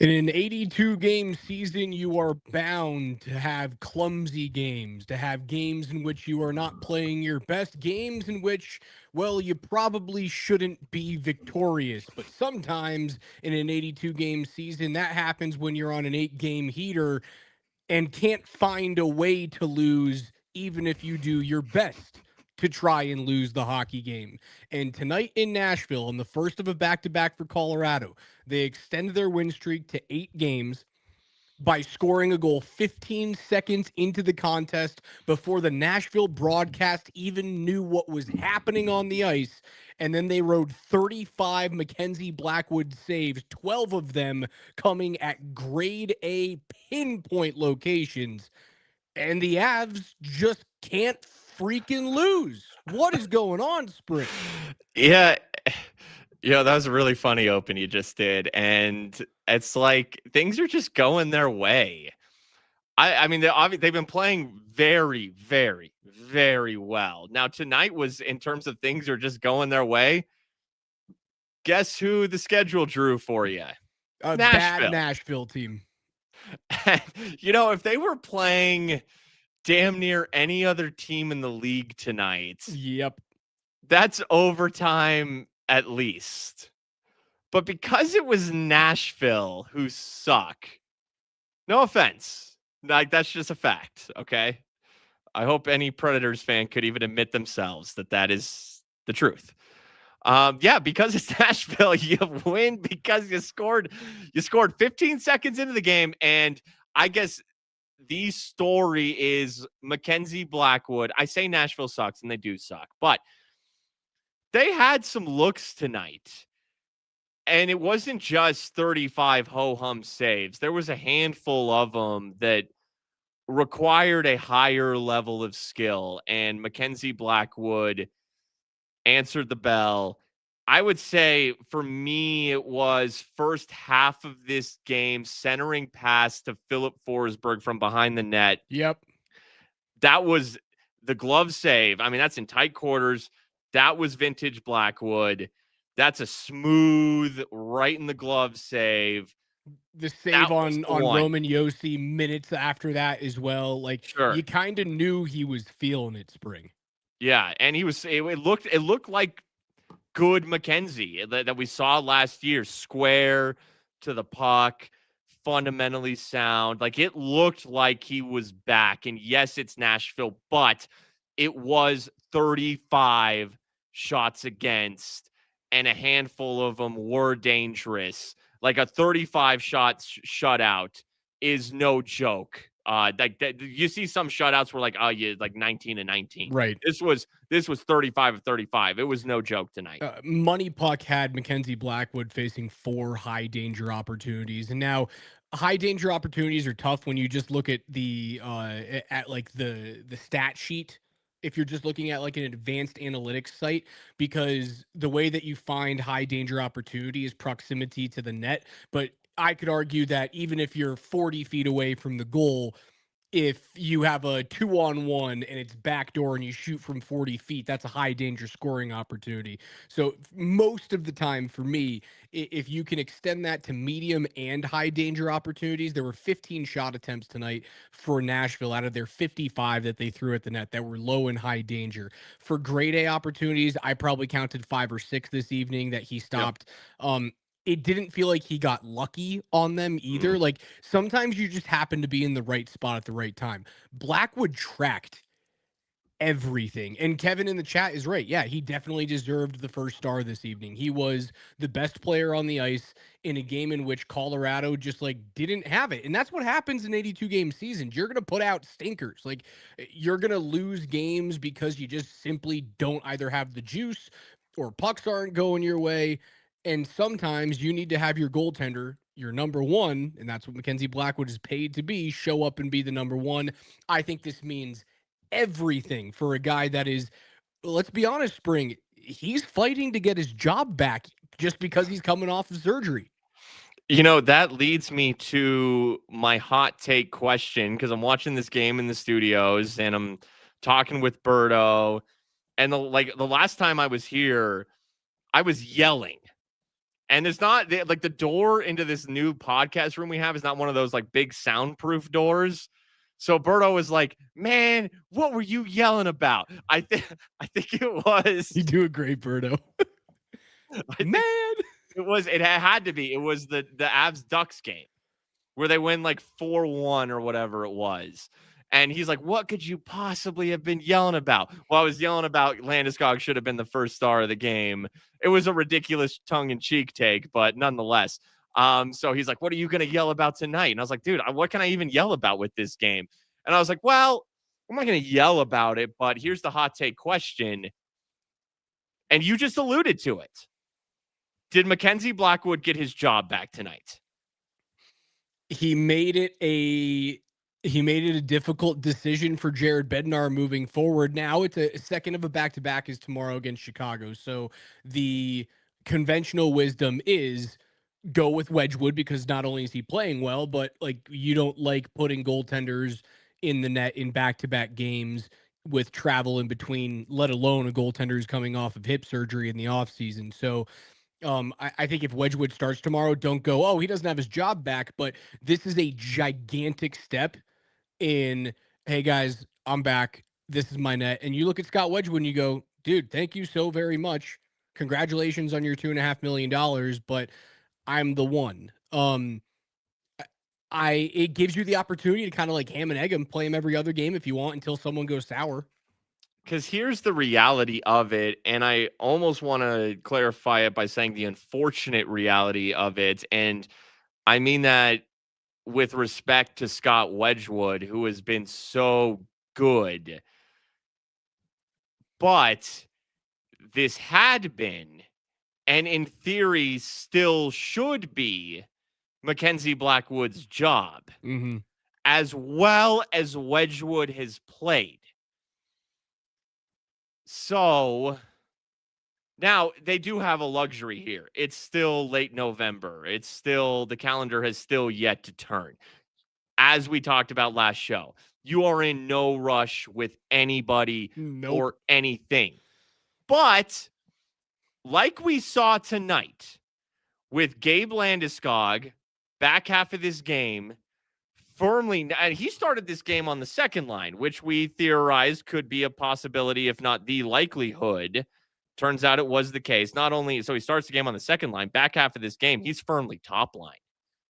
In an 82 game season, you are bound to have clumsy games, to have games in which you are not playing your best, games in which, well, you probably shouldn't be victorious. But sometimes in an 82 game season, that happens when you're on an 8 game heater and can't find a way to lose, even if you do your best to try and lose the hockey game. And tonight in Nashville, in the first of a back to back for Colorado, they extend their win streak to 8 games by scoring a goal 15 seconds into the contest before the Nashville broadcast even knew what was happening on the ice. And then they rode 35 Mackenzie Blackwood saves, 12 of them coming at grade A pinpoint locations. And the Avs just can't freaking lose. What is going on, Spring? Yeah. Yeah, that was a really funny open you just did. And it's like things are just going their way. I mean, they've been playing very, very, very well. Now, tonight was, in terms of things are just going their way, guess who the schedule drew for you? A bad Nashville. Nashville team. If they were playing damn near any other team in the league tonight, Yep. that's overtime at least. But because it was Nashville who suck, no offense, like that's just a fact, okay? I hope any Predators fan could even admit themselves that is the truth. Because it's Nashville, you win because you scored 15 seconds into the game. And I guess the story is Mackenzie Blackwood. I say Nashville sucks, and they do suck, but they had some looks tonight. And it wasn't just 35 ho-hum saves. There was a handful of them that required a higher level of skill, and Mackenzie Blackwood answered the bell. I would say for me, it was first half of this game, centering pass to Philip Forsberg from behind the net. Yep. That was the glove save. I mean, that's in tight quarters. That was vintage Blackwood. That's a smooth, right in the glove save. The save on one. Roman Yossi minutes after that as well. Like, Sure. you kind of knew he was feeling it, Spring. Yeah, and he was. It looked like good Mackenzie that we saw last year. Square to the puck, fundamentally sound. Like, it looked like he was back. And yes, it's Nashville, but it was 35 shots against, and a handful of them were dangerous. Like, a 35 shot shutout is no joke. You see some shutouts where like 19 and 19. Right. This was 35 of 35. It was no joke tonight. Money Puck had Mackenzie Blackwood facing 4 high danger opportunities, and now high danger opportunities are tough when you just look at the stat sheet. If you're just looking at like an advanced analytics site, because the way that you find high danger opportunity is proximity to the net. But I could argue that even if you're 40 feet away from the goal, if you have a 2-on-1 and it's backdoor and you shoot from 40 feet, that's a high danger scoring opportunity. So most of the time for me, if you can extend that to medium and high danger opportunities, there were 15 shot attempts tonight for Nashville out of their 55 that they threw at the net that were low and high danger. For grade A opportunities, I probably counted 5 or 6 this evening that he stopped. Yep. It didn't feel like he got lucky on them either. Like, sometimes you just happen to be in the right spot at the right time. Blackwood tracked everything. And Kevin in the chat is right. Yeah, he definitely deserved the first star this evening. He was the best player on the ice in a game in which Colorado just like didn't have it. And that's what happens in 82 game seasons. You're going to put out stinkers. Like, you're going to lose games because you just simply don't either have the juice or pucks aren't going your way. And sometimes you need to have your goaltender, your number one, and that's what Mackenzie Blackwood is paid to be, show up and be the number one. I think this means everything for a guy that is, let's be honest, Spring, he's fighting to get his job back just because he's coming off of surgery. That leads me to my hot take question, because I'm watching this game in the studios and I'm talking with Berto. And the last time I was here, I was yelling And it's not like the door into this new podcast room we have is not one of those like big soundproof doors. So Berto was like, "Man, what were you yelling about?" I think it was. You do a great Birdo. Man, It had to be. It was the Avs Ducks game where they win like 4-1 or whatever it was. And he's like, "What could you possibly have been yelling about?" Well, I was yelling about Landeskog should have been the first star of the game. It was a ridiculous tongue-in-cheek take, but nonetheless. So he's like, "What are you going to yell about tonight?" And I was like, "Dude, what can I even yell about with this game?" And I was like, "Well, I'm not going to yell about it, but here's the hot take question." And you just alluded to it. Did Mackenzie Blackwood get his job back tonight? he made it a difficult decision for Jared Bednar moving forward. Now it's a second of a back-to-back is tomorrow against Chicago. So the conventional wisdom is go with Wedgwood because not only is he playing well, but like you don't like putting goaltenders in the net in back-to-back games with travel in between, let alone a goaltender who's coming off of hip surgery in the offseason. So I think if Wedgwood starts tomorrow, don't go, oh, he doesn't have his job back. But this is a gigantic step in, hey, guys, I'm back. This is my net. And you look at Scott Wedgwood and you go, dude, thank you so very much. Congratulations on your $2.5 million, but I'm the one. It gives you the opportunity to kind of like ham and egg him, play him every other game if you want until someone goes sour. Because here's the reality of it, and I almost want to clarify it by saying the unfortunate reality of it. And I mean that with respect to Scott Wedgwood, who has been so good. But this had been, and in theory still should be, Mackenzie Blackwood's job, as well as Wedgwood has played. So now they do have a luxury here. It's still late November. It's still, the calendar has still yet to turn. As we talked about last show, you are in no rush with anybody or anything. But like we saw tonight with Gabe Landeskog, back half of this game, firmly, and he started this game on the second line, which we theorized could be a possibility, if not the likelihood. Turns out it was the case. Not only, so he starts the game on the second line, back half of this game, he's firmly top line.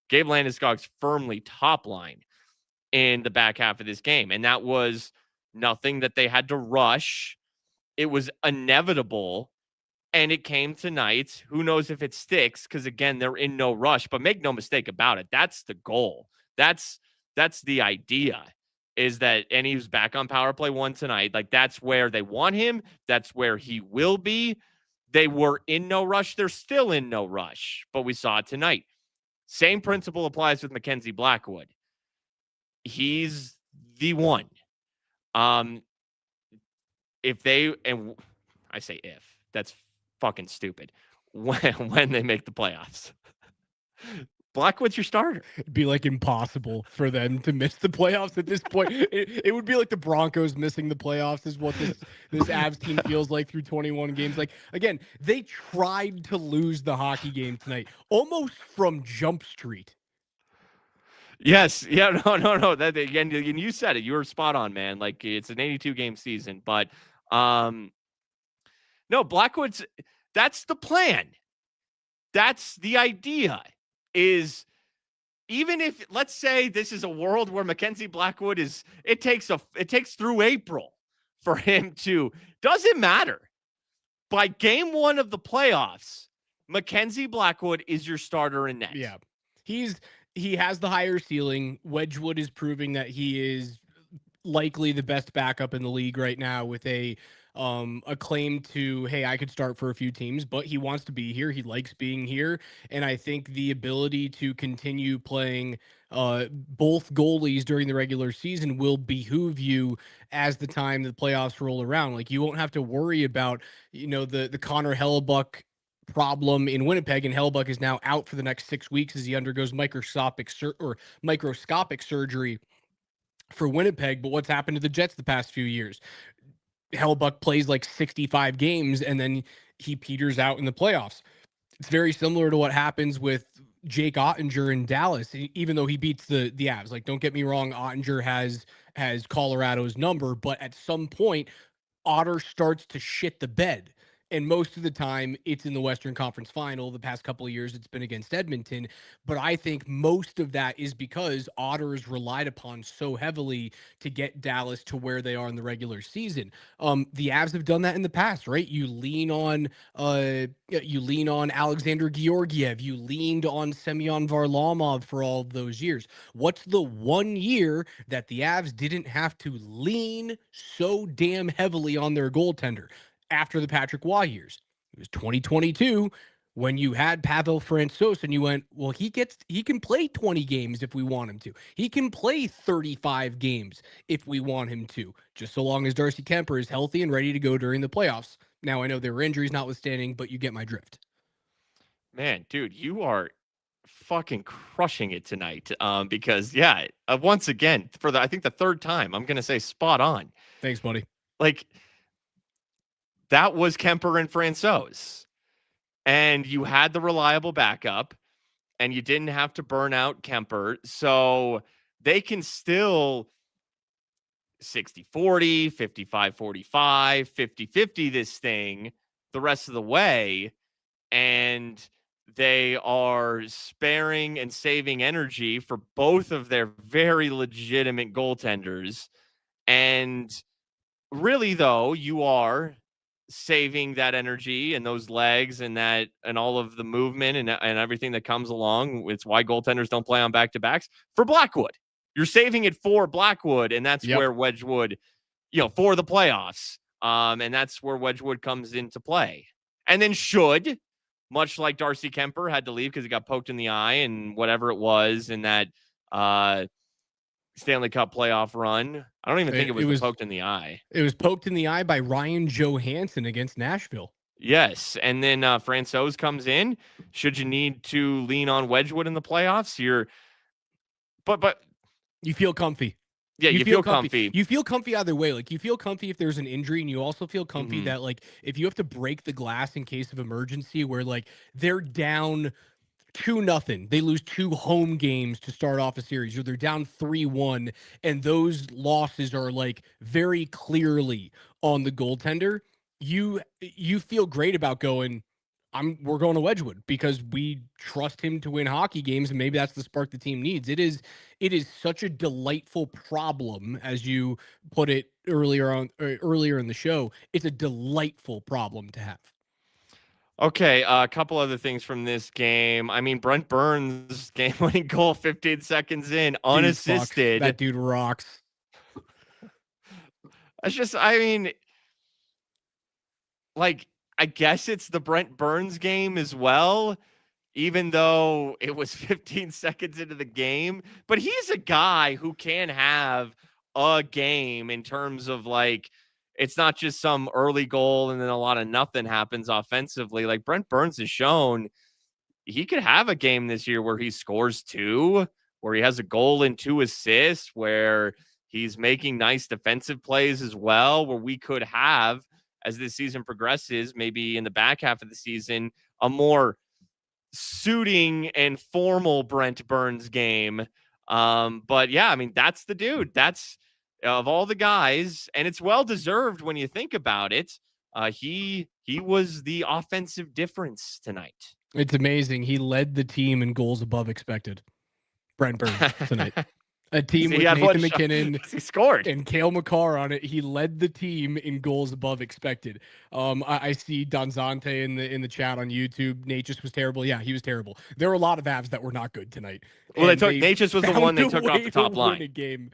Gabe Landeskog's firmly top line in the back half of this game. And that was nothing that they had to rush. It was inevitable. And it came tonight. Who knows if it sticks? Because again, they're in no rush. But make no mistake about it. That's the goal. That's the idea. Is that, and he was back on power play 1 tonight. Like, that's where they want him. That's where he will be. They were in no rush. They're still in no rush. But we saw it tonight. Same principle applies with Mackenzie Blackwood. He's the one. If they, and I say if, that's fucking stupid, when they make the playoffs. Blackwood's your starter. It'd be like impossible for them to miss the playoffs at this point. It would be like the Broncos missing the playoffs is what this Avs team feels like through 21 games. Like, again, they tried to lose the hockey game tonight, almost from Jump Street. Yes. Yeah. No. That again, you said it. You were spot on, man. Like, it's an 82 game season, but no, Blackwood's, that's the plan. That's the idea. Is even if, let's say this is a world where Mackenzie Blackwood is, it takes through April for him to, doesn't matter. By game 1 of the playoffs, Mackenzie Blackwood is your starter in net. Yeah. He has the higher ceiling. Wedgwood is proving that he is likely the best backup in the league right now with a claim to, hey, I could start for a few teams, but he wants to be here. He likes being here. And I think the ability to continue playing both goalies during the regular season will behoove you as the time the playoffs roll around. Like, you won't have to worry about, the Connor Hellebuck problem in Winnipeg, and Hellebuck is now out for the next 6 weeks as he undergoes microscopic surgery for Winnipeg. But what's happened to the Jets the past few years? Hellebuck plays like 65 games and then he peters out in the playoffs. It's very similar to what happens with Jake Ottinger in Dallas, even though he beats the Avs. Like, don't get me wrong, Ottinger has Colorado's number, but at some point, Otter starts to shit the bed. And most of the time, it's in the Western Conference Final. The past couple of years, it's been against Edmonton. But I think most of that is because Otter is relied upon so heavily to get Dallas to where they are in the regular season. The Avs have done that in the past, right? You lean on Alexander Georgiev. You leaned on Semyon Varlamov for all of those years. What's the one year that the Avs didn't have to lean so damn heavily on their goaltender after the Patrick Waugh years? It was 2022 when you had Pavel Francouz and you went, well, he can play 20 games if we want him to. He can play 35 games if we want him to, just so long as Darcy Kemper is healthy and ready to go during the playoffs. Now, I know there were injuries notwithstanding, but you get my drift. Man, dude, you are fucking crushing it tonight. Because once again, for I think the third time, I'm gonna say spot on. Thanks, buddy. Like, that was Kemper and Francouz, and you had the reliable backup, and you didn't have to burn out Kemper, so they can still 60-40, 55-45, 50-50 this thing the rest of the way, and they are sparing and saving energy for both of their very legitimate goaltenders. And really, though, you are saving that energy and those legs and all of the movement and everything that comes along. It's why goaltenders don't play on back-to-backs for Blackwood. You're saving it for Blackwood, and that's where Wedgwood, for the playoffs. And that's where Wedgwood comes into play. And then much like Darcy Kemper had to leave because he got poked in the eye and whatever it was in that Stanley Cup playoff run. I don't even think it was poked in the eye. It was poked in the eye by Ryan Johansson against Nashville. Yes, and then Francouz comes in. Should you need to lean on Wedgwood in the playoffs, but you feel comfy. Yeah, you feel comfy. You feel comfy either way. Like, you feel comfy if there's an injury, and you also feel comfy that, like, if you have to break the glass in case of emergency, where, like, they're down 2-0, they lose 2 home games to start off a series, or they're down 3-1, and those losses are, like, very clearly on the goaltender. You feel great about going, we're going to Wedgwood because we trust him to win hockey games, and maybe that's the spark the team needs. It is such a delightful problem, as you put it earlier in the show. It's a delightful problem to have. Okay, a couple other things from this game. I mean, Brent Burns game-winning goal 15 seconds in, unassisted. That dude rocks. I guess it's the Brent Burns game as well, even though it was 15 seconds into the game. But he's a guy who can have a game in terms of, like, it's not just some early goal and then a lot of nothing happens offensively. Like, Brent Burns has shown he could have a game this year where he scores 2, where he has a goal and 2 assists, where he's making nice defensive plays as well, where we could have, as this season progresses, maybe in the back half of the season, a more suiting and formal Brent Burns game. But yeah, I mean, that's the dude. That's of all the guys, and it's well deserved when you think about it. He was the offensive difference tonight. It's amazing. He led the team in goals above expected. Brent Burns tonight. A team with Nathan McKinnon, he scored, and Cale Makar on it. He led the team in goals above expected. I see Donzante in the chat on YouTube. Natchez was terrible. Yeah, he was terrible. There were a lot of Avs that were not good tonight. Well, Natchez was the one they took off the top line. A game.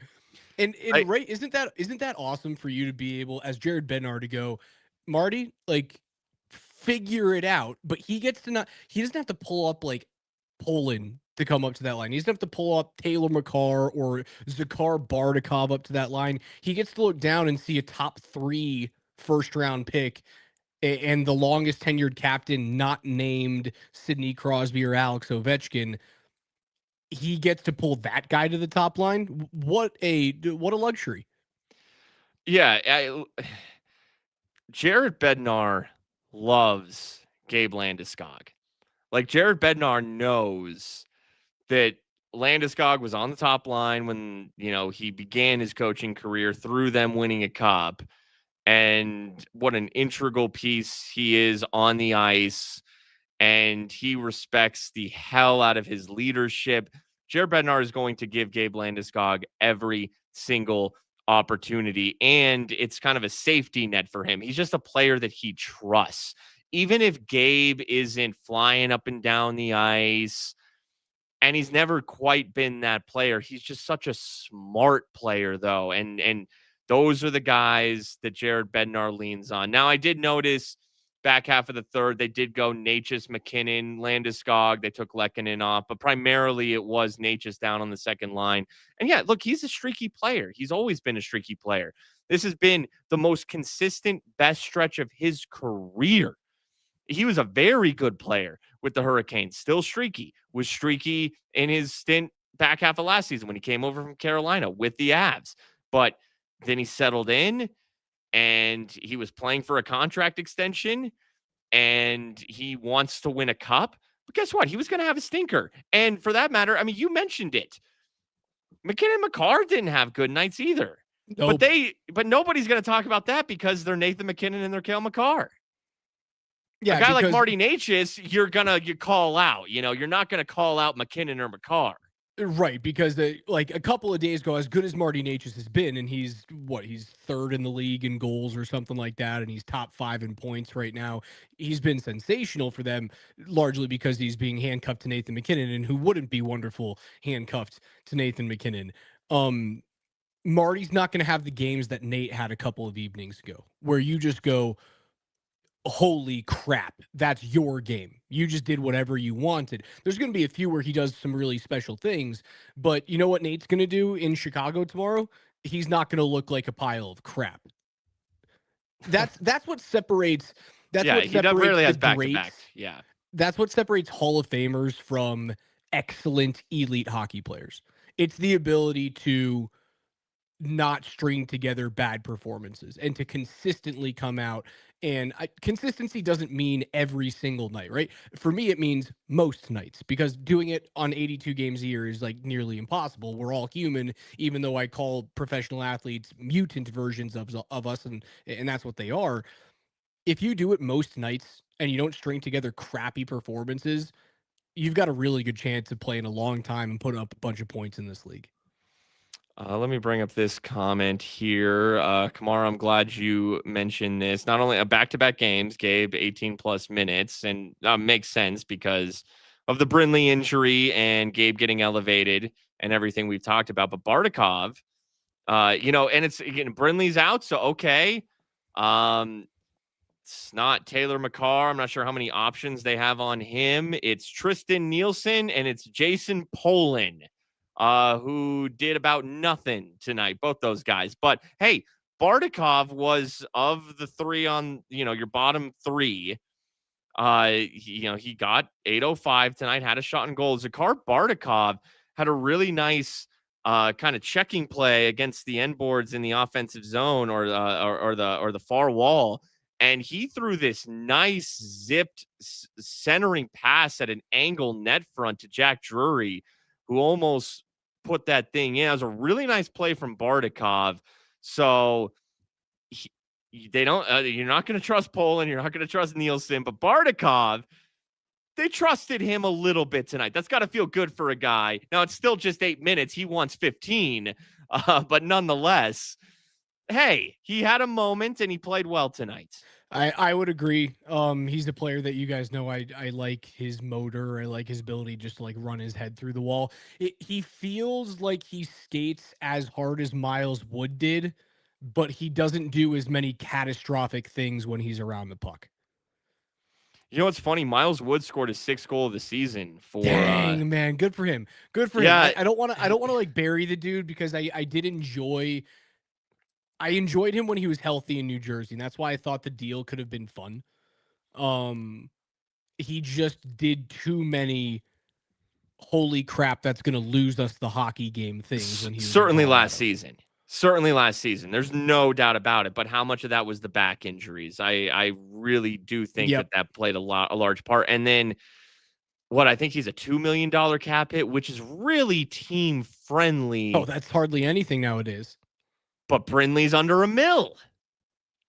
And right, isn't that awesome for you to be able, as Jared Bednar, to go, Marty, like, figure it out, but he doesn't have to pull up like Poland to come up to that line. He doesn't have to pull up Taylor Makar or Zakhar Bardakov up to that line. He gets to look down and see a top 3 first-round pick and the longest tenured captain not named Sidney Crosby or Alex Ovechkin. He gets to pull that guy to the top line. What a luxury. Yeah, Jared Bednar loves Gabe Landeskog. Like Jared Bednar knows that Landeskog was on the top line when, he began his coaching career through them winning a cup, and what an integral piece he is on the ice, and he respects the hell out of his leadership. Jared Bednar is going to give Gabe Landeskog every single opportunity, and it's kind of a safety net for him. He's just a player that he trusts. Even if Gabe isn't flying up and down the ice, and he's never quite been that player, he's just such a smart player, though, and those are the guys that Jared Bednar leans on. Now, I did notice back half of the third, they did go Natchez, McKinnon, Landeskog. They took Lehkonen off, but primarily it was Natchez down on the second line. And yeah, look, he's a streaky player. He's always been a streaky player. This has been the most consistent, best stretch of his career. He was a very good player with the Hurricanes, still streaky, was streaky in his stint back half of last season when he came over from Carolina with the Avs. But then he settled in and he was playing for a contract extension and he wants to win a cup. But guess what? He was going to have a stinker. And for that matter, I mean, you mentioned it. McKinnon Makar didn't have good nights either. Nope. But nobody's going to talk about that because they're Nathan McKinnon and they're Cale Makar. Yeah, a guy like Marty Natchez, you call out. You're not going to call out McKinnon or Makar. Right, because like a couple of days ago, as good as Marty Natchez has been, and he's third in the league in goals or something like that, and he's top 5 in points right now. He's been sensational for them, largely because he's being handcuffed to Nathan McKinnon, and who wouldn't be wonderful handcuffed to Nathan McKinnon. Marty's not going to have the games that Nate had a couple of evenings ago, where you just go, holy crap, that's your game. You just did whatever you wanted. There's going to be a few where he does some really special things, but you know what Nate's going to do in Chicago tomorrow? He's not going to look like a pile of crap. That's what separates. That's what he separates rarely has the back to greats. back. Yeah, that's what separates Hall of Famers from excellent elite hockey players. It's the ability to not string together bad performances and to consistently come out. And consistency doesn't mean every single night, right? For me, it means most nights, because doing it on 82 games a year is like nearly impossible. We're all human, even though I call professional athletes mutant versions of us, and that's what they are. If you do it most nights and you don't string together crappy performances, you've got a really good chance of playing a long time and putting up a bunch of points in this league. Let me bring up this comment here. Kamara, I'm glad you mentioned this. Not only back-to-back games, Gabe, 18 plus minutes, and makes sense because of the Brindley injury and Gabe getting elevated and everything we've talked about. But Bardakov, and it's again, Brindley's out, so okay. It's not Taylor Makar. I'm not sure how many options they have on him. It's Tristan Nielsen and it's Jason Polin, who did about nothing tonight, both those guys. But hey, Bardakov was of the three on, your bottom three. He got 805 tonight, had a shot on goal. Zakhar Bardakov had a really nice kind of checking play against the end boards in the offensive zone or the far wall. And he threw this nice zipped centering pass at an angle net front to Jack Drury, who almost put that thing in. It was a really nice play from Bardakov. So they don't. You're not going to trust Poland. You're not going to trust Nielsen. But Bardakov, they trusted him a little bit tonight. That's got to feel good for a guy. Now, it's still just 8 minutes. He wants 15. But nonetheless, hey, he had a moment and he played well tonight. I would agree. He's a player that you guys know I like his motor. I like his ability just to like run his head through the wall. He feels like he skates as hard as Miles Wood did, but he doesn't do as many catastrophic things when he's around the puck. You know what's funny? Miles Wood scored his 6th goal of the season for. Dang, man, good for him. Good for him. I don't want to like bury the dude because I did enjoy. I enjoyed him when he was healthy in New Jersey, and that's why I thought the deal could have been fun. He just did too many holy crap, that's going to lose us the hockey game things when he was certainly last season. Certainly last season. There's no doubt about it. But how much of that was the back injuries? I really do think that played a large part. And then I think he's a $2 million cap hit, which is really team friendly. Oh, that's hardly anything nowadays. But Brindley's under $1 million.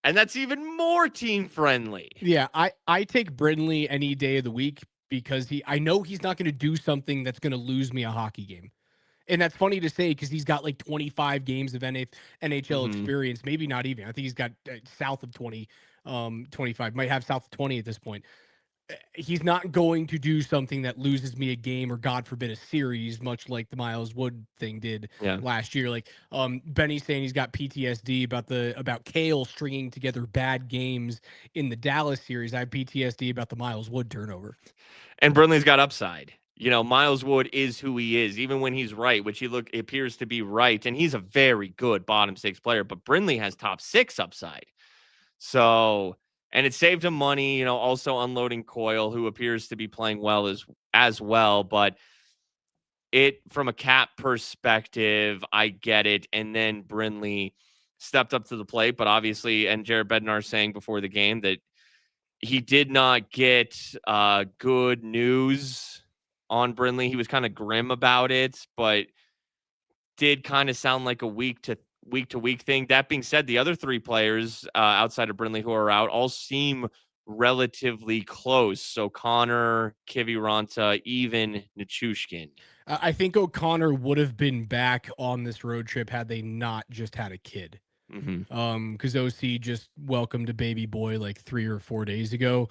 And that's even more team friendly. Yeah, I take Brindley any day of the week because I know he's not going to do something that's going to lose me a hockey game. And that's funny to say because he's got like 25 games of NHL experience, maybe not even. I think he's got south of 20, 25, might have south of 20 at this point. He's not going to do something that loses me a game or God forbid a series, much like the Miles Wood thing did last year. Like Benny's saying he's got PTSD about Kale stringing together bad games in the Dallas series. I have PTSD about the Miles Wood turnover. And Brindley's got upside. You know, Miles Wood is who he is, even when he's right, which he appears to be right. And he's a very good bottom six player, but Brindley has top six upside. So, and it saved him money, you know, also unloading Coyle, who appears to be playing well as well. But from a cap perspective, I get it. And then Brindley stepped up to the plate, but obviously, and Jared Bednar saying before the game that he did not get good news on Brindley. He was kind of grim about it, but did kind of sound like a week to week thing. That being said, the other three players outside of Brindley who are out all seem relatively close. So Connor, Kiviranta, even Nichushkin. I think O'Connor would have been back on this road trip had they not just had a kid. Because OC just welcomed a baby boy like 3 or 4 days ago.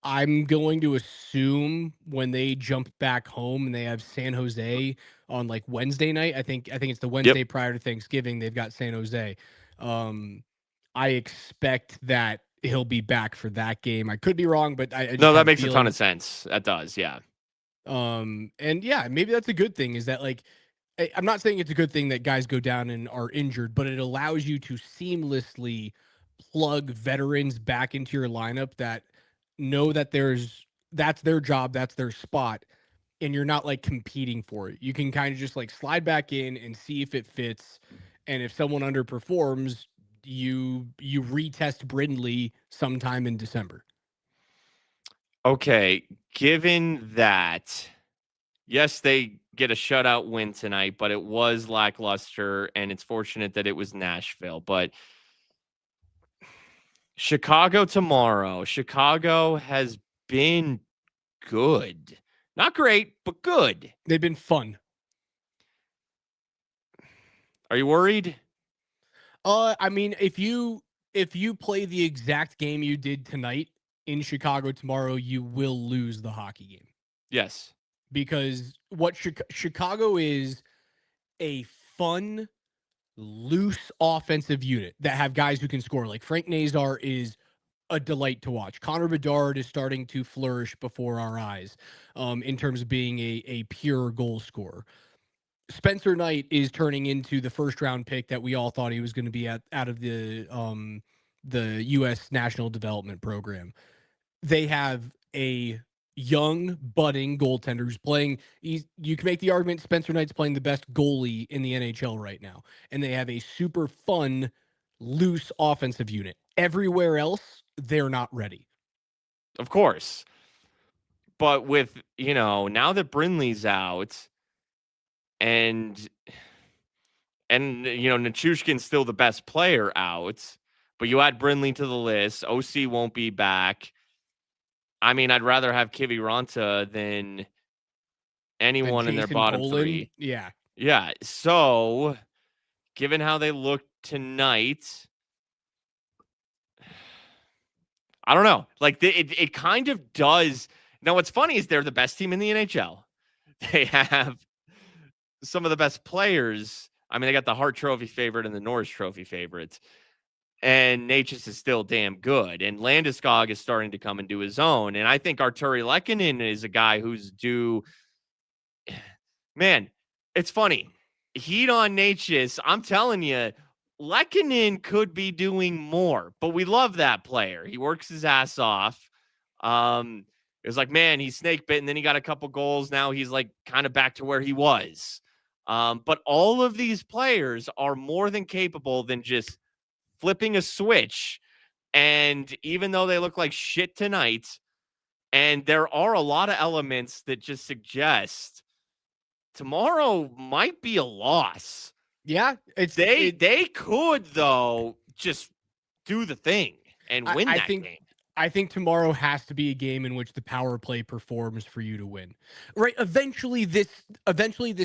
I'm going to assume when they jump back home and they have San Jose on like Wednesday night. I think it's the Wednesday prior to Thanksgiving. They've got San Jose. I expect that he'll be back for that game. I could be wrong, but I just that makes a ton of sense. That does, yeah. And yeah, maybe that's a good thing. Is that like I'm not saying it's a good thing that guys go down and are injured, but it allows you to seamlessly plug veterans back into your lineup that know that that's their job, that's their spot, and you're not like competing for it. You can kind of just like slide back in and see if it fits. And if someone underperforms, you retest Brindley sometime in December. Okay, given that, yes, they get a shutout win tonight, but it was lackluster, and it's fortunate that it was Nashville. But Chicago tomorrow. Chicago has been good. Not great, but good. They've been fun. Are you worried? I mean, if you play the exact game you did tonight in Chicago tomorrow, you will lose the hockey game. Yes. Because what Chicago is a fun, loose offensive unit that have guys who can score. Like Frank Nazar is a delight to watch. Connor Bedard is starting to flourish before our eyes in terms of being a pure goal scorer. Spencer Knight is turning into the first round pick that we all thought he was going to be out of the U.S. National Development Program. They have a young, budding goaltender who's playing. You can make the argument Spencer Knight's playing the best goalie in the NHL right now. And they have a super fun, loose offensive unit. Everywhere else, they're not ready. Of course. But with, now that Brindley's out and Nichushkin's still the best player out, but you add Brindley to the list, OC won't be back. I mean, I'd rather have Kiviranta than anyone in their bottom three. Yeah. Yeah. So, given how they look tonight, I don't know. Like, it kind of does. Now, what's funny is they're the best team in the NHL. They have some of the best players. I mean, they got the Hart Trophy favorite and the Norris Trophy favorites. And Natchez is still damn good. And Landeskog is starting to come into his own. And I think Arturi Lehkonen is a guy who's due. Man, it's funny. Heat on Natchez. I'm telling you, Lehkonen could be doing more. But we love that player. He works his ass off. It was like, man, he's snake bitten. Then he got a couple goals. Now he's like kind of back to where he was. But all of these players are more than capable than just flipping a switch. And even though they look like shit tonight, And there are a lot of elements that just suggest tomorrow might be a loss. Yeah, They could, though, just do the thing and win I that think game. I think tomorrow has to be a game in which the power play performs for you to win. Right? Eventually this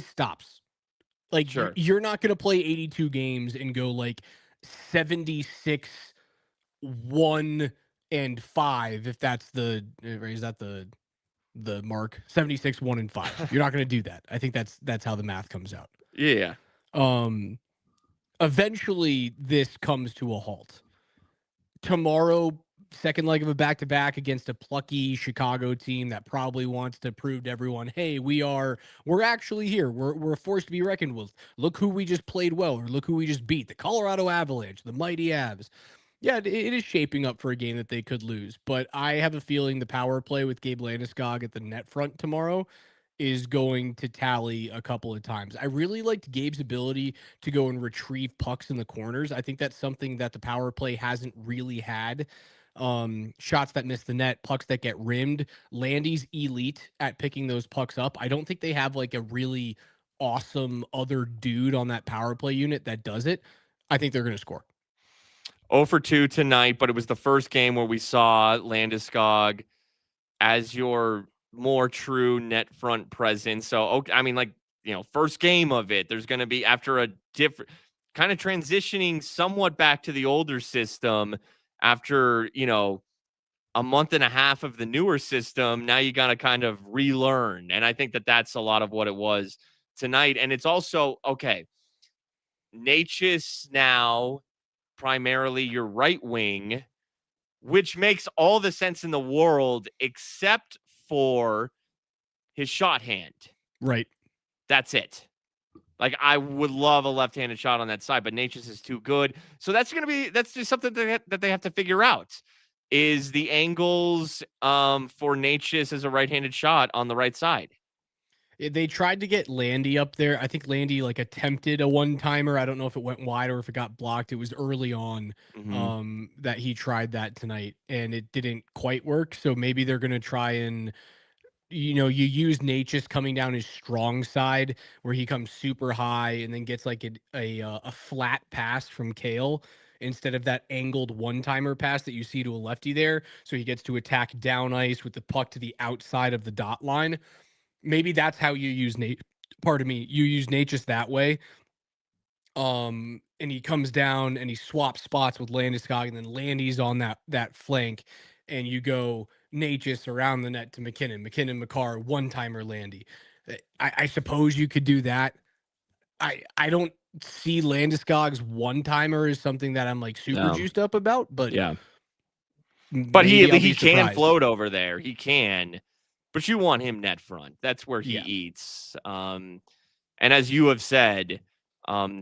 stops. Like Sure. you're not going to play 82 games and go like 76 1 and 5 if that's is that the mark 76 1 and 5. You're not going to do that. I think that's how the math comes out. Yeah. Um Eventually this comes to a halt. Tomorrow, second leg of a back-to-back against a plucky Chicago team that probably wants to prove to everyone, hey, we're actually here. We're a force to be reckoned with. Look who we just played well, or look who we just beat. The Colorado Avalanche, the mighty Avs. Yeah, it is shaping up for a game that they could lose, but I have a feeling the power play with Gabe Landeskog at the net front tomorrow is going to tally a couple of times. I really liked Gabe's ability to go and retrieve pucks in the corners. I think that's something that the power play hasn't really had. Shots that miss the net, pucks that get rimmed. Landy's elite at picking those pucks up. I don't think they have like a really awesome other dude on that power play unit that does it. I think they're going to score. 0 for 2 tonight, but it was the first game where we saw Landeskog as your more true net front presence. So, okay, I mean, like, first game of it, there's going to be after a different kind of transitioning somewhat back to the older system after, a month and a half of the newer system. Now you got to kind of relearn. And I think that that's a lot of what it was tonight. And it's also, okay, Natchez now primarily your right wing, which makes all the sense in the world except for his shot hand. Right. That's it. Like, I would love a left-handed shot on that side, but Natchez is too good. So that's just something that they have to figure out. Is the angles for Natchez as a right-handed shot on the right side? They tried to get Landy up there. I think Landy like attempted a one-timer. I don't know if it went wide or if it got blocked. It was early on that he tried that tonight and it didn't quite work. So maybe they're going to try and you use Natchez coming down his strong side where he comes super high and then gets like a flat pass from Kale instead of that angled one-timer pass that you see to a lefty there. So he gets to attack down ice with the puck to the outside of the dot line. Maybe that's how you use you use Natchez that way. And he comes down and he swaps spots with Landeskog, and then Landy's on that flank, and you go Natchez around the net to McKinnon, Makar, one-timer Landy. I suppose you could do that. I don't see Landeskog's one-timer as something that I'm like super juiced up about, but yeah. But he can surprised. float over there. He can. But you want him net front. That's where he Yeah. eats. And as you have said,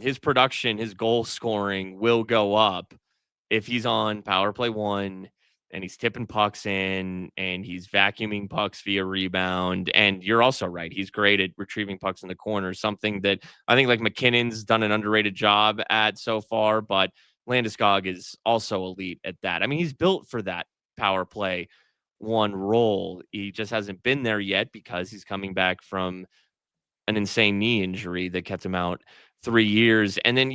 his production, his goal scoring will go up if he's on power play 1 and he's tipping pucks in and he's vacuuming pucks via rebound. And you're also right. He's great at retrieving pucks in the corner, something that I think like McKinnon's done an underrated job at so far, but Landeskog is also elite at that. I mean, he's built for that power play 1 role. He just hasn't been there yet because he's coming back from an insane knee injury that kept him out 3 years. And then,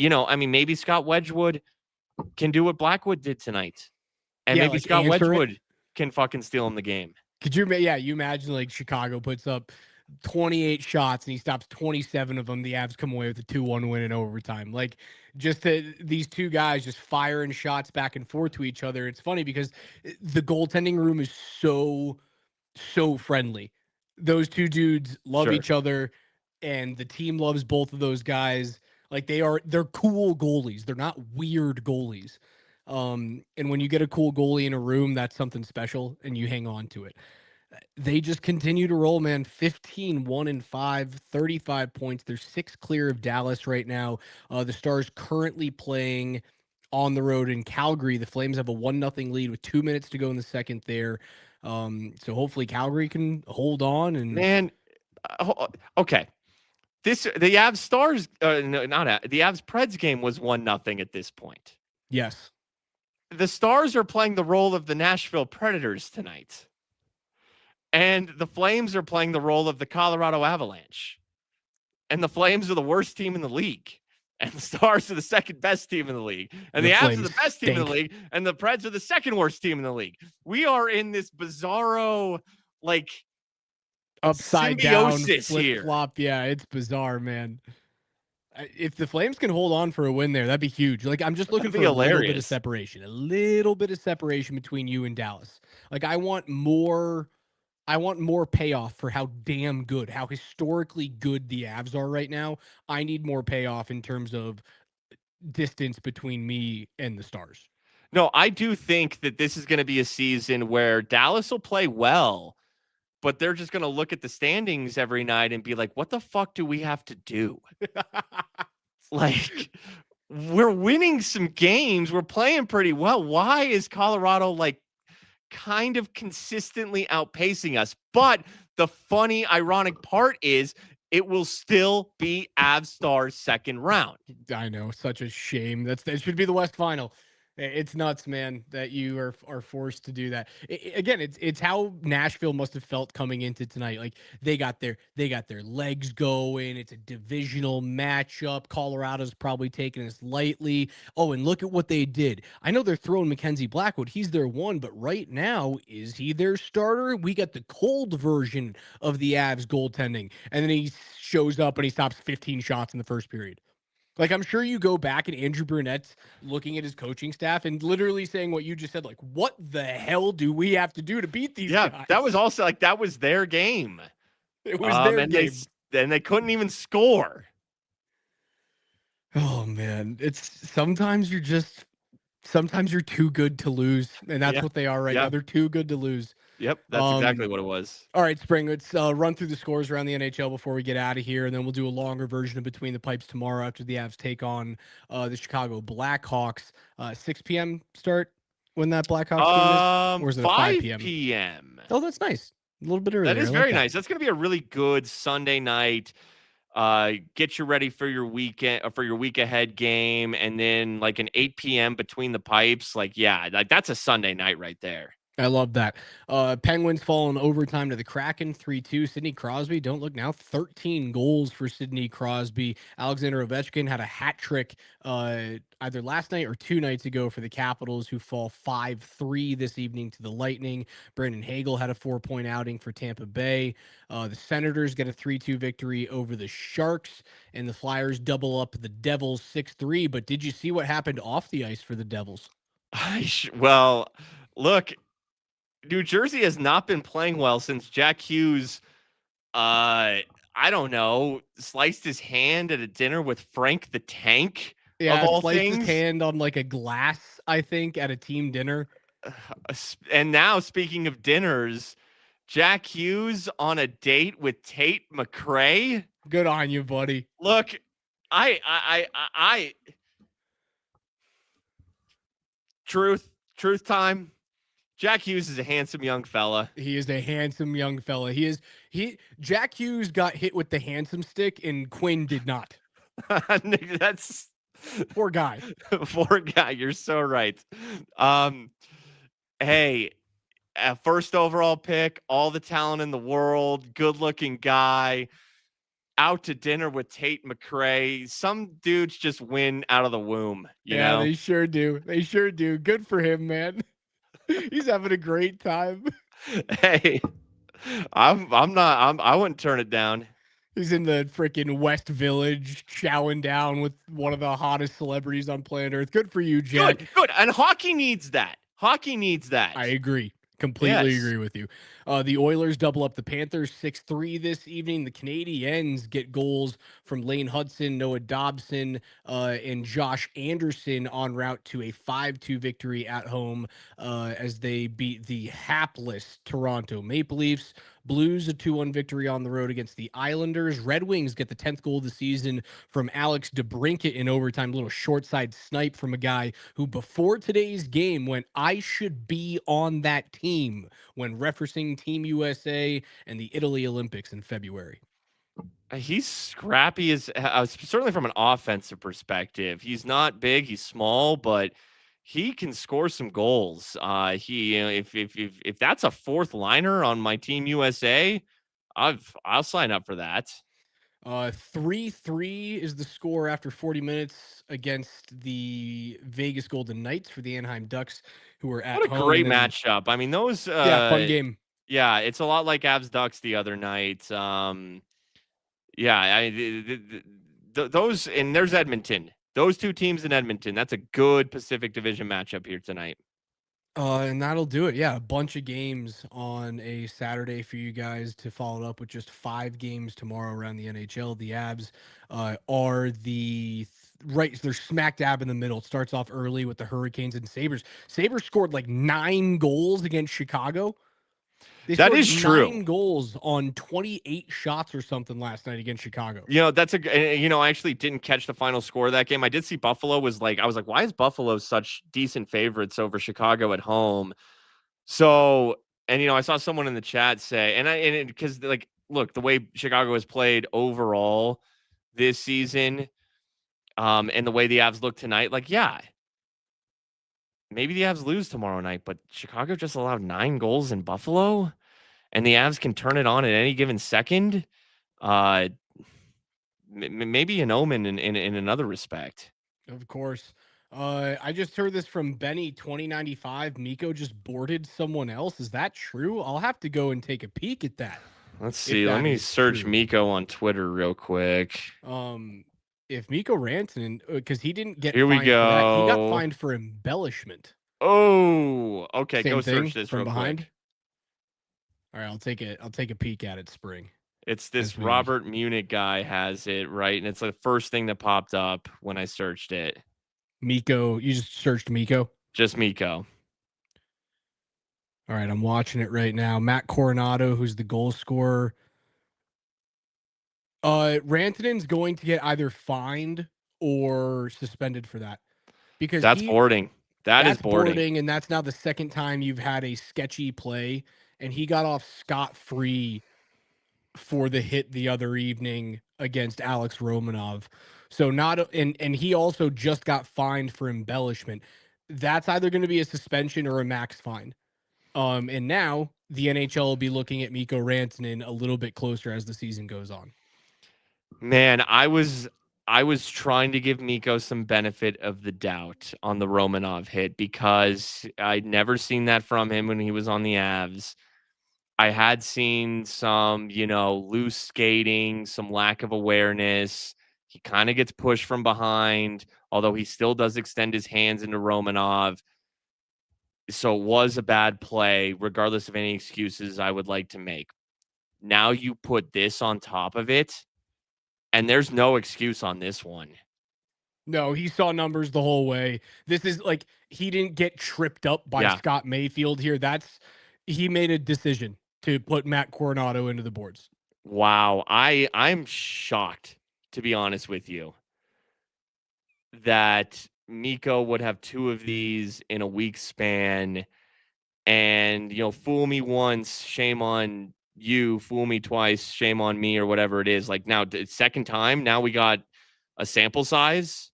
maybe Scott Wedgwood can do what Blackwood did tonight. And maybe like Scott Wedgwood can fucking steal him the game. Could you imagine like Chicago puts up 28 shots and he stops 27 of them. The Avs come away with a 2-1 win in overtime. Like these two guys just firing shots back and forth to each other. It's funny because the goaltending room is so friendly. Those two dudes love each other and the team loves both of those guys. Like they're cool goalies. They're not weird goalies. And when you get a cool goalie in a room, that's something special and you hang on to it. They just continue to roll, man. 15, 1-5, 35 points. They're 6 clear of Dallas right now. The Stars currently playing on the road in Calgary. The Flames have a 1-0 lead with 2 minutes to go in the second there. So hopefully Calgary can hold on. And man, okay. The Avs Stars, no, not the Avs Preds game was 1-0 at this point. Yes. The Stars are playing the role of the Nashville Predators tonight. And the Flames are playing the role of the Colorado Avalanche. And the Flames are the worst team in the league. And the Stars are the second best team in the league. And The the Avs are Flames the best team in the stink. league. And the Preds are the second worst team in the league. We are in this bizarro, like, Upside down, symbiosis flip here. flop. Yeah, it's bizarre, man. If the Flames can hold on for a win there, that'd be huge. Like, I'm just looking That'd for be a little bit of hilarious. separation, between you and Dallas. Like, I want more payoff for how damn good, how historically good the Avs are right now. I need more payoff in terms of distance between me and the Stars. No, I do think that this is going to be a season where Dallas will play well, but they're just going to look at the standings every night and be like, what the fuck do we have to do? Like, we're winning some games. We're playing pretty well. Why is Colorado like kind of consistently outpacing us? But the funny, ironic part is it will still be Avstar's second round. I know, such a shame. That should be the West Final. It's nuts, man, that you are forced to do that. Again, it's how Nashville must have felt coming into tonight. Like they got their legs going. It's a divisional matchup. Colorado's probably taking this lightly. Oh, and look at what they did. I know they're throwing Mackenzie Blackwood. He's their one, but right now, is he their starter? We got the cold version of the Avs goaltending, and then he shows up and he stops 15 shots in the first period. Like, I'm sure you go back and Andrew Burnett's looking at his coaching staff and literally saying what you just said, like, what the hell do we have to do to beat these guys? That was also like, that was their game. It was their and game. they couldn't even score. Oh, man. Sometimes you're too good to lose. And that's what they are right now. They're too good to lose. Yep, that's exactly what it was. All right, Spring, let's run through the scores around the NHL before we get out of here, and then we'll do a longer version of Between the Pipes tomorrow after the Avs take on the Chicago Blackhawks. 6 p.m. start when that Blackhawks game is? Or is it 5 p.m.? Oh, that's nice. A little bit earlier. That is very nice. That's going to be a really good Sunday night. Get you ready for your weekend, for your week ahead game, and then like an 8 p.m. Between the Pipes. Like, yeah, like that's a Sunday night right there. I love that. Penguins fall in overtime to the Kraken 3-2. Sidney Crosby, don't look now, 13 goals for Sidney Crosby. Alexander Ovechkin had a hat trick either last night or 2 nights ago for the Capitals, who fall 5-3 this evening to the Lightning. Brandon Hagel had a 4-point outing for Tampa Bay. The Senators get a 3-2 victory over the Sharks, and the Flyers double up the Devils 6-3. But did you see what happened off the ice for the Devils? Well, look, New Jersey has not been playing well since Jack Hughes, I don't know, sliced his hand at a dinner with Frank the Tank, of all sliced things. his hand on like a glass, I think, at a team dinner. And now, speaking of dinners, Jack Hughes on a date with Tate McRae. Good on you, buddy. Look, I truth time. Jack Hughes is a handsome young fella. He is a handsome young fella. Jack Hughes got hit with the handsome stick and Quinn did not. That's poor guy. Poor guy. You're so right. Hey, first overall pick, all the talent in the world, good looking guy, out to dinner with Tate McRae. Some dudes just win out of the womb. You know? They sure do. They sure do. Good for him, man. He's having a great time. Hey, I wouldn't turn it down. He's in the freaking West Village chowing down with one of the hottest celebrities on planet Earth. Good for you, Jack. Good. And hockey needs that. I agree. Completely agree with you. The Oilers double up the Panthers 6-3 this evening. The Canadiens get goals from Lane Hudson, Noah Dobson, and Josh Anderson en route to a 5-2 victory at home as they beat the hapless Toronto Maple Leafs. Blues a 2-1 victory on the road against the Islanders. Red Wings get the 10th goal of the season from Alex DeBrincat in overtime. A little short side snipe from a guy who before today's game went, I should be on that team, when referencing Team USA and the Italy Olympics in February. He's scrappy as certainly from an offensive perspective. He's not big, he's small, but he can score some goals. If that's a fourth liner on my Team USA, I'll sign up for that. 3-3 is the score after 40 minutes against the Vegas Golden Knights for the Anaheim Ducks, who are at What a home. great And then, matchup. I mean, those yeah, fun game. yeah, it's a lot like Avs Ducks the other night. Yeah, those, and there's Edmonton. Those two teams in Edmonton. That's a good Pacific Division matchup here tonight. And that'll do it. Yeah, a bunch of games on a Saturday for you guys to follow it up with just 5 games tomorrow around the NHL. The Abs are right, they're smack dab in the middle. It starts off early with the Hurricanes and Sabres. Sabres scored like 9 goals against Chicago. They That scored is true. 9 goals on 28 shots or something last night against Chicago. I actually didn't catch the final score of that game. I did see Buffalo I was like, why is Buffalo such decent favorites over Chicago at home? So, and I saw someone in the chat say, because like, look, the way Chicago has played overall this season, and the way the Avs look tonight, like, yeah, maybe the Avs lose tomorrow night, but Chicago just allowed 9 goals in Buffalo, and the Avs can turn it on at any given second. Maybe an omen in another respect. Of course. I just heard this from Benny 2095. Miko just boarded someone else. Is that true? I'll have to go and take a peek at that. Let's see. Let me search true. Miko on Twitter real quick. If Miko Rantanen, because he didn't get Here we fined for that, he got go. fined for embellishment. Oh, okay. Same Go thing search this from real behind. quick. All right, I'll take a peek at it, Spring. It's this Robert Munich guy has it, right? And it's the first thing that popped up when I searched it. Miko, you just searched Miko? Just Miko. All right, I'm watching it right now. Matt Coronado, who's the goal scorer. Rantanen's going to get either fined or suspended for that. Because that's boarding. That's boarding. And that's now the second time you've had a sketchy play, and he got off scot-free for the hit the other evening against Alex Romanov. So and he also just got fined for embellishment. That's either going to be a suspension or a max fine. And now the NHL will be looking at Miko Rantanen a little bit closer as the season goes on. Man, I was trying to give Miko some benefit of the doubt on the Romanov hit because I'd never seen that from him when he was on the Avs. I had seen some, loose skating, some lack of awareness. He kind of gets pushed from behind, although he still does extend his hands into Romanov. So it was a bad play, regardless of any excuses I would like to make. Now you put this on top of it, and there's no excuse on this one. No, he saw numbers the whole way. This is like he didn't get tripped up by Scott Mayfield here. He made a decision to put Matt Coronado into the boards. Wow. I'm shocked, to be honest with you, that Miko would have 2 of these in a week span. And, fool me once, shame on you. Fool me twice, shame on me, or whatever it is. Like now, second time, now we got a sample size.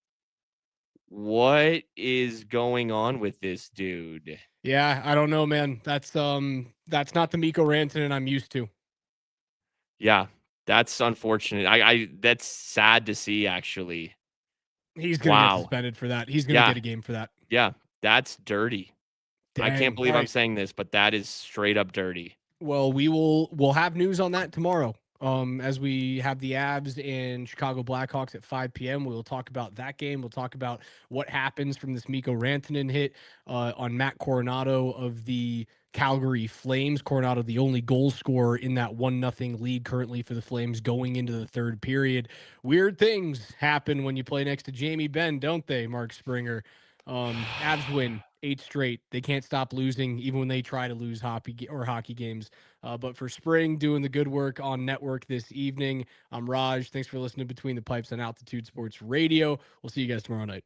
What is going on with this dude? Yeah, I don't know, man. That's not the Miko Rantanen I'm used to. Yeah, that's unfortunate. That's sad to see, actually. He's gonna get suspended for that. He's gonna get a game for that. Yeah, that's dirty. Dang. I can't believe I'm saying this, but that is straight up dirty. Well, we'll have news on that tomorrow. As we have the Avs and Chicago Blackhawks at 5 p.m. We'll talk about that game. We'll talk about what happens from this Miko Rantanen hit on Matt Coronado of the Calgary Flames. Coronado, the only goal scorer in that 1-0 lead currently for the Flames going into the third period. Weird things happen when you play next to Jamie Benn, don't they, Mark Springer? Avs win 8 straight. They can't stop losing even when they try to lose hockey games. But for Spring doing the good work on network this evening, I'm Raj. Thanks for listening to Between the Pipes on Altitude Sports Radio. We'll see you guys tomorrow night.